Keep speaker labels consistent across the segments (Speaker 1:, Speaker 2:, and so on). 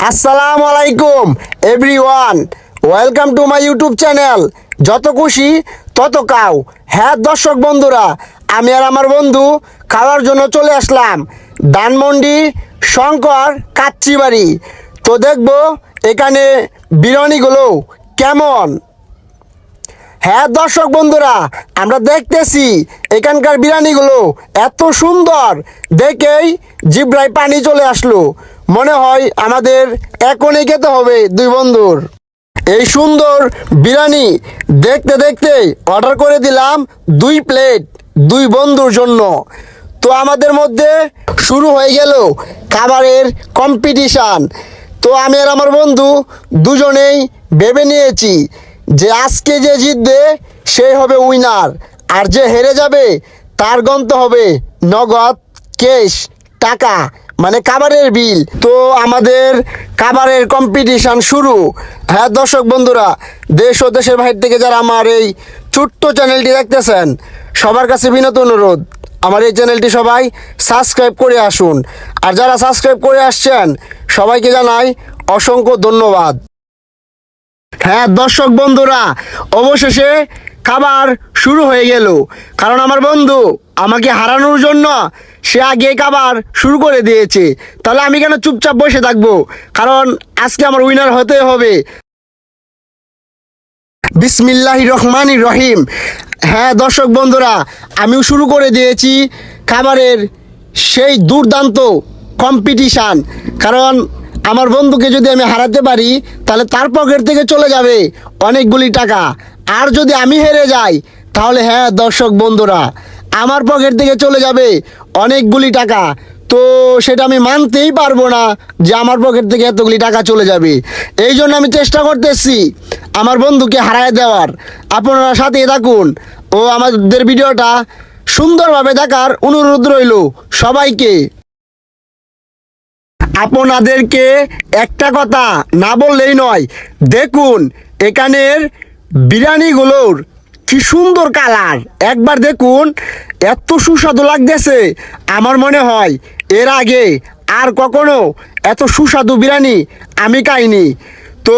Speaker 1: আসসালামু আলাইকুম everyone, welcome to my YouTube channel যত খুশি তত কাও। হ্যাঁ দর্শক বন্ধুরা, আমি আর আমার বন্ধু খাওয়ার জন্য চলে আসলাম ধানমন্ডি শঙ্কর কাচ্চিবাড়ি। তো দেখবো এখানে বিরিয়ানিগুলো কেমন। হ্যাঁ দর্শক বন্ধুরা, আমরা দেখতেছি এখানকার বিরিয়ানিগুলো এত সুন্দর, দেখেই জিহ্বায় পানি চলে আসলো। মনে হয় আমাদের এখনই খেতে হবে দুই বন্ধুর এই সুন্দর বিরিয়ানি। দেখতে দেখতে অর্ডার করে দিলাম 2 প্লেট দুই বন্ধুর জন্য। তো আমাদের মধ্যে শুরু হয়ে গেল খাবারের কম্পিটিশান। তো আমি আর আমার বন্ধু দুজনেই ভেবে নিয়েছি যে আজকে যে জিতবে সেই হবে উইনার, আর যে হেরে যাবে তার গন্তে হবে নগদ ক্যাশ টাকা, মানে খাবারের বিল। তো আমাদের খাবারের কম্পিটিশান শুরু। হ্যাঁ দর্শক বন্ধুরা, দেশ ও দেশের বাইরে থেকে যারা আমার এই ছোট্ট চ্যানেলটি দেখতেছেন, সবার কাছে বিনত অনুরোধ, আমার এই চ্যানেলটি সবাই সাবস্ক্রাইব করে আসুন। আর যারা সাবস্ক্রাইব করে আসছেন সবাইকে জানাই অসংখ্য ধন্যবাদ। হ্যাঁ দর্শক বন্ধুরা, অবশেষে খাবার শুরু হয়ে গেল। কারণ আমার বন্ধু আমাকে হারানোর জন্য সে আগে খাবার শুরু করে দিয়েছে। তাহলে আমি কেন চুপচাপ বসে থাকবো? কারণ আজকে আমার উইনার হতে হবে। বিসমিল্লাহির রহমানির রহিম। হ্যাঁ দর্শক বন্ধুরা, আমিও শুরু করে দিয়েছি খাবারের সেই দুর্দান্ত কম্পিটিশান। কারণ আমার বন্ধুকে যদি আমি হারাতে পারি তাহলে তার পকেট থেকে চলে যাবে অনেকগুলি টাকা, আর যদি আমি হেরে যাই তাহলে হ্যাঁ দর্শক বন্ধুরা, আমার পকেট থেকে চলে যাবে অনেকগুলি টাকা। তো সেটা আমি মানতেই পারবো না যে আমার পকেট থেকে এতগুলি টাকা চলে যাবে। এই জন্য আমি চেষ্টা করতেছি আমার বন্ধুকে হারায় দেওয়ার। আপনারা সাথে থাকুন ও আমাদের ভিডিওটা সুন্দরভাবে দেখার অনুরোধ রইল সবাইকে। আপনাদেরকে একটা কথা না বললেই নয়, দেখুন এখানের বিরিয়ানিগুলোর কি সুন্দর কালার, একবার দেখুন, এত সুস্বাদু লাগতেছে। আমার মনে হয় এর আগে আর কখনো এত সুস্বাদু বিরিয়ানি আমি খাইনি। তো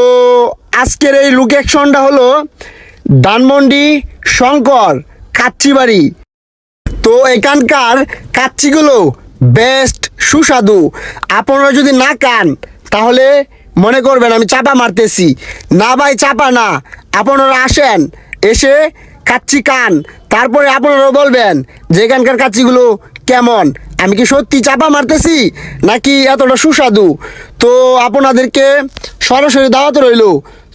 Speaker 1: আজকের এই লোকেশনটা হলো ধানমন্ডি শঙ্কর কাচ্চিবাড়ি। তো এখানকার কাচ্চিগুলো বেস্ট সুস্বাদু। আপনারা যদি না খান তাহলে মনে করবেন আমি চাপা মারতেছি। না ভাই, চাপা না, আপনারা আসেন, এসে কাচ্চি খান, তারপরে আপনারাও বলবেন যে এখানকার কাচ্চিগুলো কেমন, আমি কি সত্যি চাপা মারতেছি নাকি এতটা সুস্বাদু। তো আপনাদেরকে সরাসরি দাওয়াত রইল,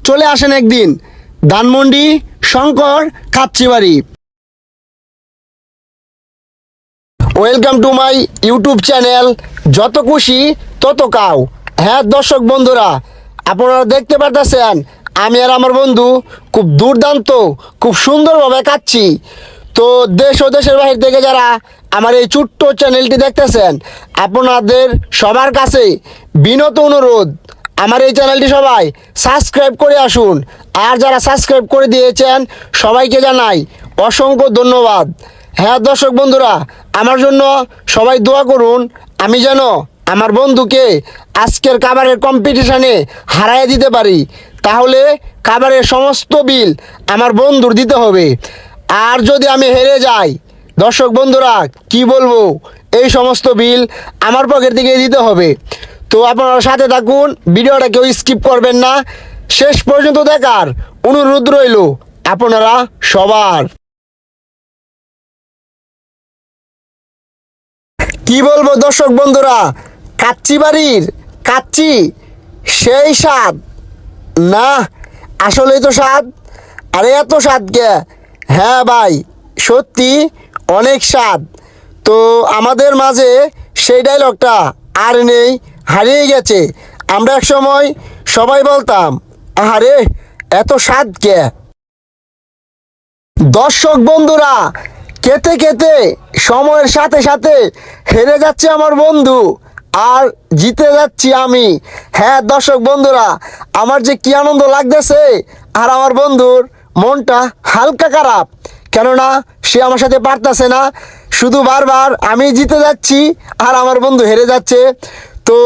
Speaker 1: চলে আসেন একদিন Dhanmondi Shankar Kacchibari. Welcome to my YouTube channel যত খুশি তত কাও। হ্যাঁ দর্শক বন্ধুরা, আপনারা দেখতে পারতেছেন আমি আর আমার বন্ধু খুব দুর্দান্ত, খুব সুন্দরভাবে খাচ্ছি। তো দেশ ও দেশের বাইরে থেকে যারা আমার এই ছোট্ট চ্যানেলটি দেখতেছেন, আপনাদের সবার কাছে বিনত অনুরোধ, আমার এই চ্যানেলটি সবাই সাবস্ক্রাইব করে আসুন। আর যারা সাবস্ক্রাইব করে দিয়েছেন সবাইকে জানাই অসংখ্য ধন্যবাদ। হ্যাঁ দর্শক বন্ধুরা, আমার জন্য সবাই দোয়া করুন, আমি যেন আমার বন্ধুকে আজকের খাবারের কম্পিটিশানে হারাইয়ে দিতে পারি। তাহলে খাবারের সমস্ত বিল আমার বন্ধুর দিতে হবে। আর যদি আমি হেরে যাই দর্শক বন্ধুরা, কি বলবো, এই সমস্ত বিল আমার পকেট থেকে দিতে হবে। তো আপনারা সাথে থাকুন, ভিডিওটা কেউ স্কিপ করবেন না, শেষ পর্যন্ত দেখার অনুরোধ রইল আপনারা সবার। কি বলবো দর্শক বন্ধুরা, কাচ্চিবাড়ির কাচ্চি সেই স্বাদ না, আসলেই তো স্বাদ। আরে এত স্বাদ কে? হ্যাঁ ভাই, সত্যি অনেক স্বাদ। তো আমাদের মাঝে সেই ডায়লগটা আর নেই, হারিয়ে গেছে। আমরা এক সময় সবাই বলতাম আরে এত স্বাদ কে। দর্শক বন্ধুরা, খেতে খেতে সময়ের সাথে সাথে হেরে যাচ্ছে আমার বন্ধু আর জিতে যাচ্ছি আমি। হ্যাঁ দর্শক বন্ধুরা, আমার যে কি আনন্দ লাগতেছে, আর আমার বন্ধুর মনটা হালকা খারাপ, কেননা সে আমার সাথে পারতেছে না। শুধু বারবার আমি জিতে যাচ্ছি আর আমার বন্ধু হেরে যাচ্ছে। তো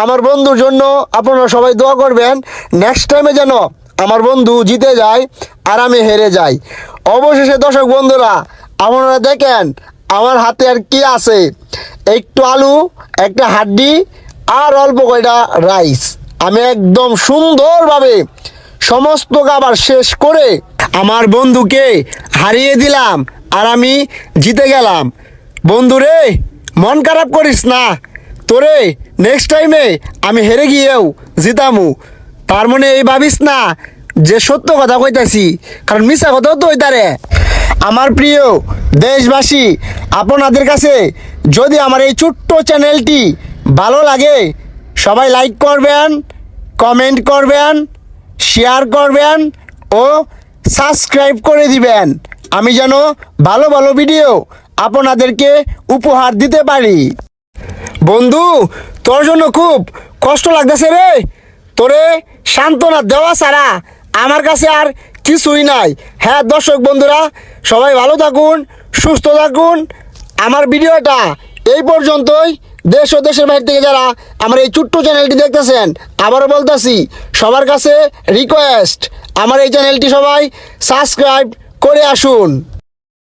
Speaker 1: আমার বন্ধুর জন্য আপনারা সবাই দোয়া করবেন, নেক্সট টাইমে যেন আমার বন্ধু জিতে যায় আর আমি হেরে যাই। অবশেষে দর্শক বন্ধুরা, আপনারা দেখেন আমার হাতে আর কি আছে, একটু আলু, একটা হাড্ডি আর অল্প কয়টা রাইস। আমি একদম সুন্দরভাবে সমস্ত খাবার শেষ করে আমার বন্ধুকে হারিয়ে দিলাম আর আমি জিতে গেলাম। বন্ধুরে, মন খারাপ করিস না, তোরে নেক্সট টাইমে আমি হেরে গিয়েও জিতামু। তার মানে এই ভাবিস না যে সত্য কথা কইতাছি, কারণ মিছা কথাও তো হইতারে। আমার প্রিয় দেশবাসী, আপনাদের কাছে যদি আমার এই ছোট্ট চ্যানেলটি ভালো লাগে, সবাই লাইক করবেন, কমেন্ট করবেন, শেয়ার করবেন ও সাবস্ক্রাইব করে দিবেন, আমি যেন ভালো ভালো ভিডিও আপনাদেরকে উপহার দিতে পারি। বন্ধু, তোর জন্য খুব কষ্ট লাগতেছে রে। তোরে সান্ত্বনা দেওয়া ছাড়া আমার কাছে আর কিছুই নাই। হ্যাঁ দর্শক বন্ধুরা, সবাই ভালো থাকুন, সুস্থ থাকুন। আমার ভিডিওটা এই পর্যন্তই। দেশ ও দেশের বাইরে থেকে যারা আমার এই ছোট্ট চ্যানেলটি দেখতেছেন, আবারও বলতেছি, সবার কাছে রিকোয়েস্ট, আমার এই চ্যানেলটি সবাই সাবস্ক্রাইব করে আসুন।